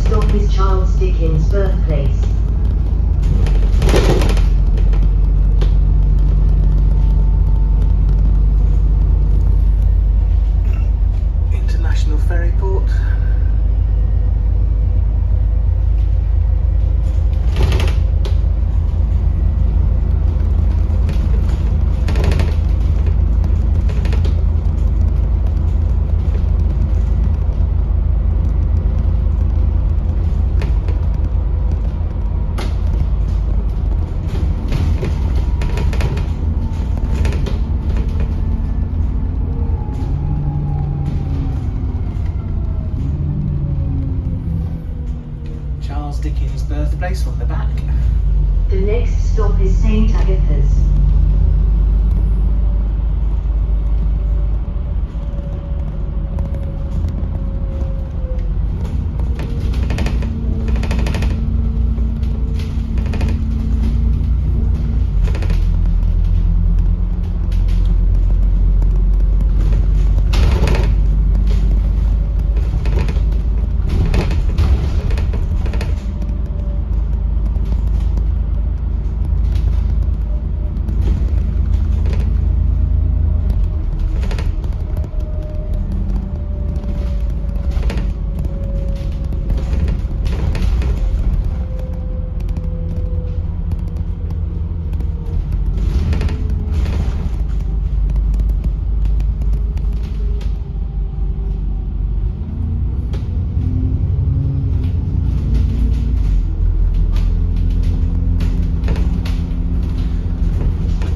stop is Charles Dickens' birthplace. International ferry port. Dickens' birthplace on the back. The next stop is St. Agatha's.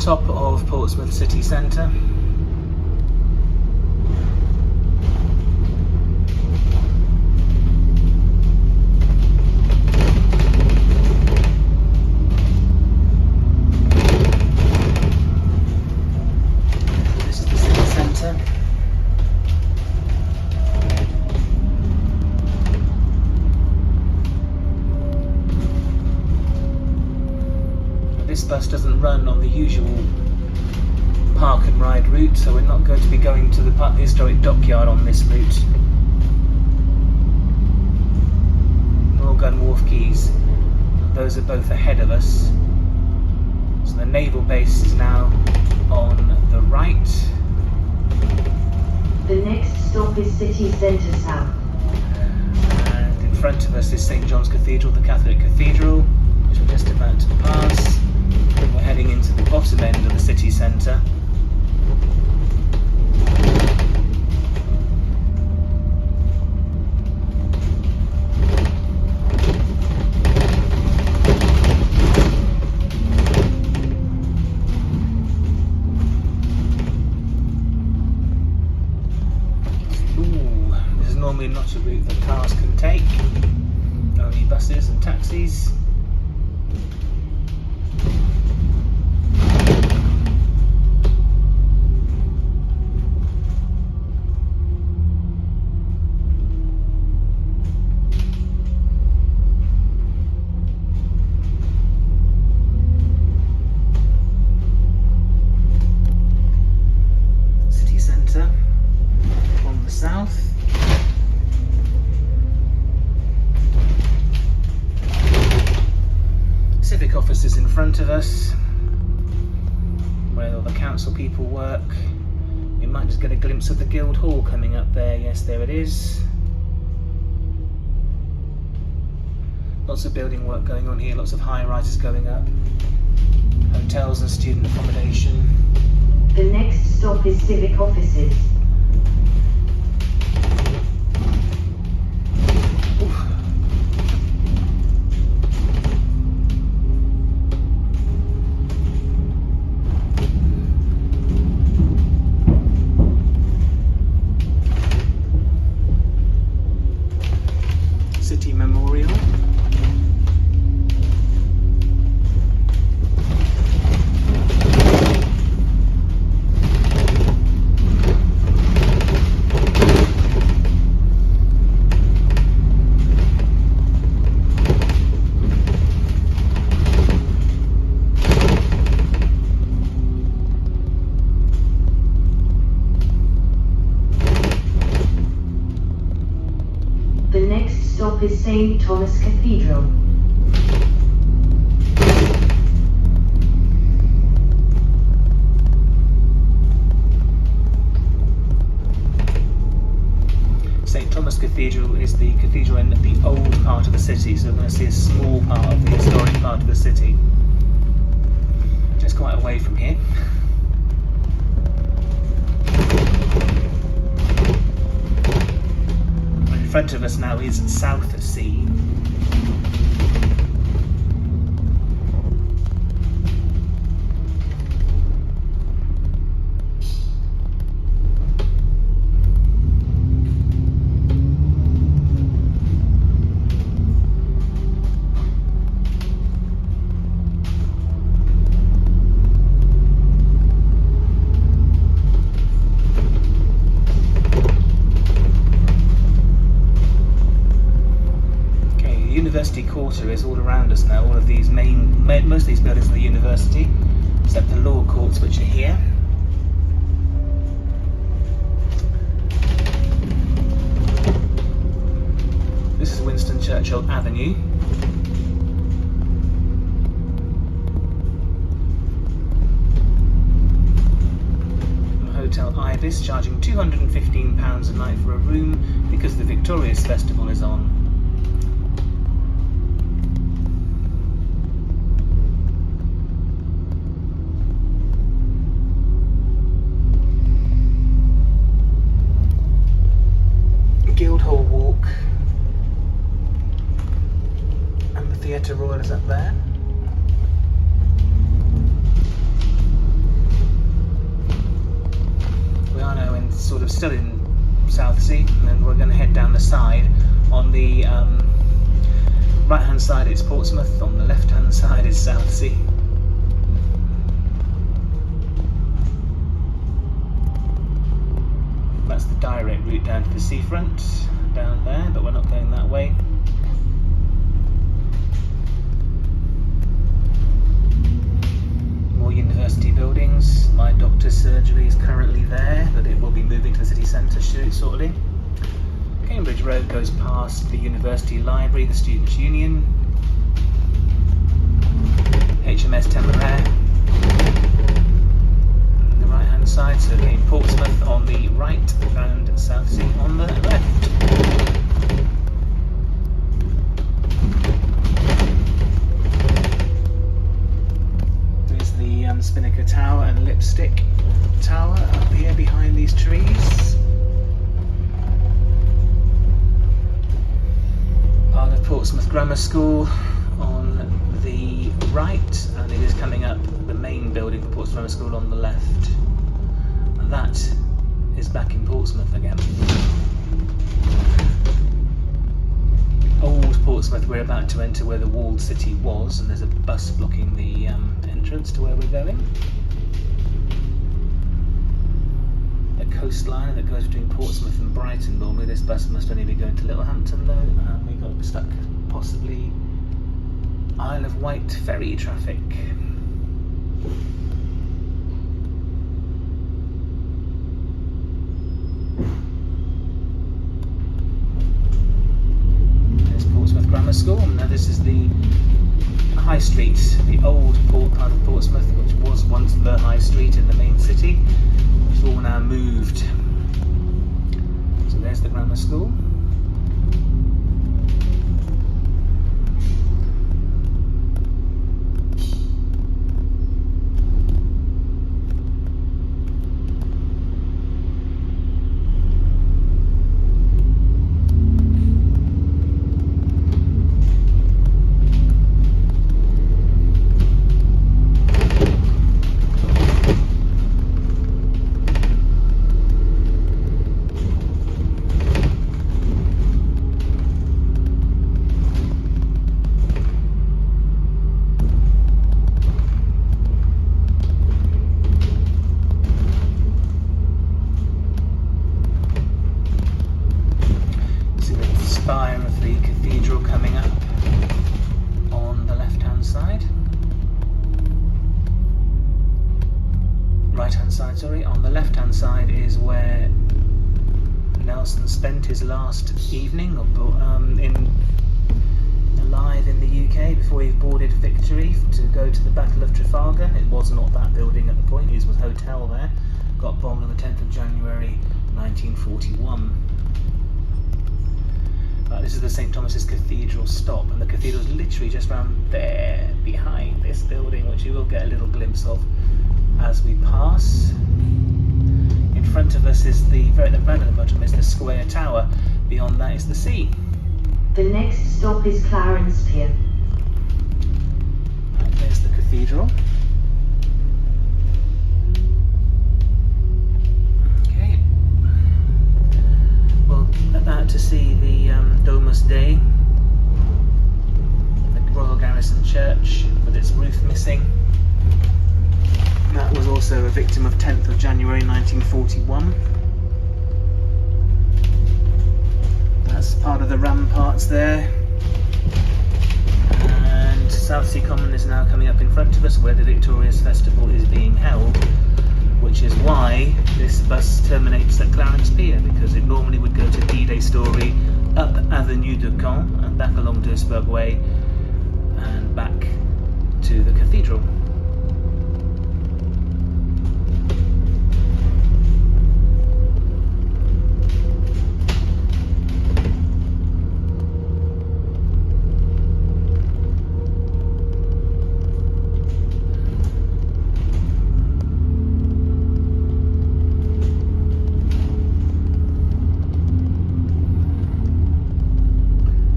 Top of Portsmouth city centre. This is the city centre. This bus doesn't run on the usual park and ride route, so we're not going to be going to the historic dockyard on this route. Morgan Wharf Quays, those are both ahead of us. So the naval base is now on the right. The next stop is City Centre South. And in front of us is St John's Cathedral, the Catholic Cathedral, which we're just about to pass. We're heading into the bottom end of the city centre. This is normally not a route that cars can take, only buses and taxis. On the south. Civic offices in front of us, where all the council people work. We might just get a glimpse of the Guildhall coming up there. Yes, there it is. Lots of building work going on here, lots of high-rises going up. Hotels and student accommodation. The next stop is civic offices. City Memorial. The next stop is St. Thomas Cathedral. St. Thomas Cathedral is the cathedral in the old part of the city, so we're going to see a small part of the historic part of the city. Just quite away from here. In front of us now is Southsea. University Quarter is all around us now. All of these most of these buildings are the university, except the law courts, which are here. This is Winston Churchill Avenue. Hotel Ibis charging £215 a night for a room because the Victorious Festival is on. Guildhall Walk, and the Theatre Royal is up there. We are now still in Southsea, and then we're going to head down the side. On the right hand side it's Portsmouth, on the left hand side is Southsea. That's the direct route down to the seafront, down there, but we're not going that way. More university buildings. My doctor's surgery is currently there, but it will be moving to the city centre shortly. Cambridge Road goes past the University Library, the Students' Union, HMS Temeraire. Side, so again Portsmouth on the right and Southsea on the left. There's the Spinnaker Tower and Lipstick Tower up here behind these trees. Part of Portsmouth Grammar School on the right, and it is coming up the main building for Portsmouth Grammar School on the left. That is back in Portsmouth again. Old Portsmouth we're about to enter, where the walled city was, and there's a bus blocking the entrance to where we're going. A coastline that goes between Portsmouth and Brighton. Normally this bus must only be going to Littlehampton though, and we got stuck possibly Isle of Wight ferry traffic. Grammar School. Now this is the High Street, the old part of Portsmouth, which was once the High Street in the main city, which is all now moved. So there's the Grammar School. On the left hand side is where Nelson spent his last evening alive in the UK before he boarded Victory to go to the Battle of Trafalgar. It was not that building at the point, it was a hotel there. Got bombed on the 10th of January 1941. This is the St Thomas's Cathedral stop, and the cathedral is literally just around there behind this building, which you will get a little glimpse of as we pass. In front of us is the very at the bottom is the square tower. Beyond that is the sea. The next stop is Clarence Pier. And there's the cathedral. Okay. Well, about to see the Domus Dei, the Royal Garrison Church with its roof missing. That was also a victim of 10th of January 1941. That's part of the ramparts there. And Southsea Common is now coming up in front of us, where the Victorious Festival is being held, which is why this bus terminates at Clarence Pier, because it normally would go to D-Day Story, up Avenue de Caen and back along Duisburg Way and back to the cathedral.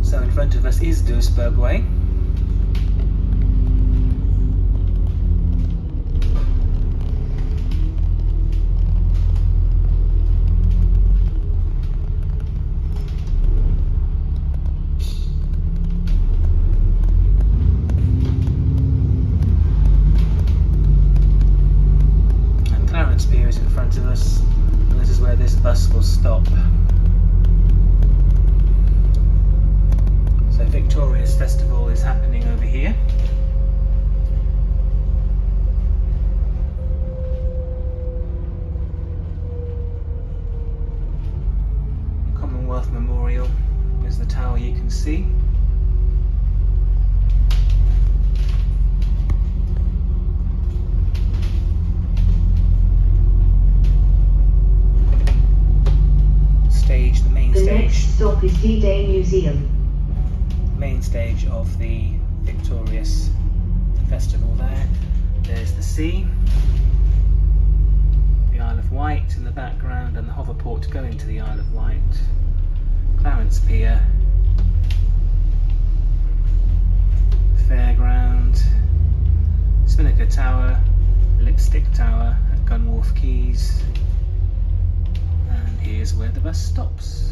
So in front of us is Duisburg Way. And Clarence Pier is in front of us, and this is where this bus will stop. So Victorious Festival is happening over here. Commonwealth Memorial is the tower you can see. The main The stage. next stop is D-Day Museum. Main stage of the Victorious Festival there. There's the sea, the Isle of Wight in the background, and the hoverport going to the Isle of Wight. Clarence Pier, Fairground, Spinnaker Tower, Lipstick Tower at Gunwharf Quays, and here's where the bus stops.